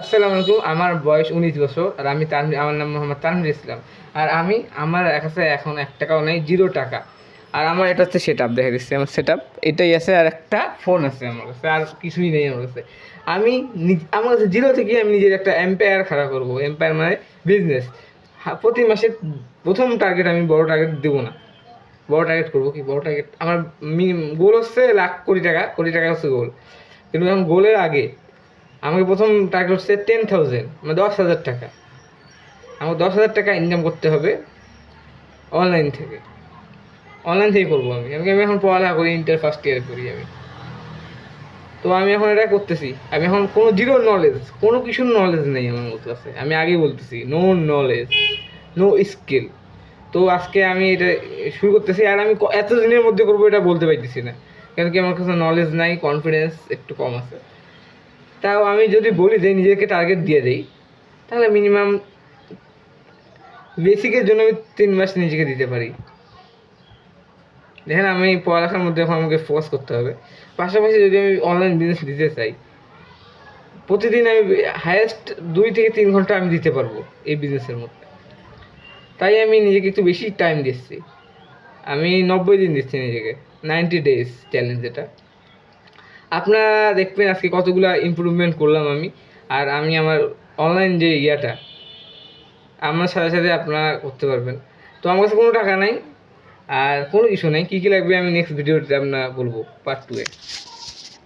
আসসালামু আলাইকুম। আমার বয়স 19 বছর আর আমার নাম মোহাম্মদ তানভীর ইসলাম। আর আমার কাছে এখন 1 টাকাও নেই, 0 টাকা। আর আমার এটা হচ্ছে সেট আপ, দেখা দিচ্ছে আমার সেট আপ এটাই আছে, আর একটা ফোন আছে আমার কাছে, আর কিছুই নেই আমার কাছে। আমার কাছে জিরো থেকে আমি নিজের একটা এম্পায়ার খাড়া করবো। এম্পায়ার মানে বিজনেস। প্রতি মাসে প্রথম টার্গেট, আমি বড় টার্গেট দেবো না, বড় টার্গেট করবো। কি বড় টার্গেট? আমার গোল হচ্ছে লাখ কোটি টাকা, কোটি টাকা হচ্ছে গোল। কিন্তু এখন গোলের আগে আমাকে প্রথম টার্গেট হচ্ছে 10,000, মানে 10,000 টাকা। আমাকে 10,000 টাকা ইনকাম করতে হবে অনলাইন থেকে। অনলাইন থেকে করবো আমি। আমি এখন পড়ালেখা করি, ইন্টার ফার্স্ট ইয়ার করি আমি। তো আমি এখন এটা করতেছি। আমি এখন কোনো জিরো নলেজ, কোনো কিছুর নলেজ নেই আমার মতো আছে। আমি আগেই বলতেছি, নো নলেজ, নো স্কিল। তো আজকে আমি এটা শুরু করতেছি। আর আমি এত দিনের মধ্যে করবো এটা বলতে পারতেছি না, কেন কি আমার কাছে নলেজ নাই, কনফিডেন্স একটু কম আছে। তাও আমি যদি বলি যে নিজেকে টার্গেট দিয়ে দিই, তাহলে মিনিমাম বেসিকের জন্য আমি 3 মাস নিজেকে দিতে পারি। দেখেন, আমি পড়ালেখার মধ্যে এখন আমাকে ফোকাস করতে হবে। পাশাপাশি যদি আমি অনলাইন বিজনেস দিতে চাই, প্রতিদিন আমি হায়েস্ট 2 থেকে 3 ঘন্টা আমি দিতে পারবো এই বিজনেসের মধ্যে। তাই আমি নিজেকে একটু বেশি টাইম দিচ্ছি। আমি 90 দিন দিচ্ছি নিজেকে, 90 days চ্যালেঞ্জ এটা। আপনারা দেখবেন আজকে কতগুলো ইমপ্রুভমেন্ট করলাম আমি। আর আমি আমার অনলাইন যে ইয়াটা, আমার সাথে সাথে আপনারা করতে পারবেন। তো আমার কাছে কোনো টাকা নাই আর কোনো কিছু নেই। কী কী লাগবে আমি নেক্সট ভিডিওতে আপনার বলবো, পার্ট 2-এ।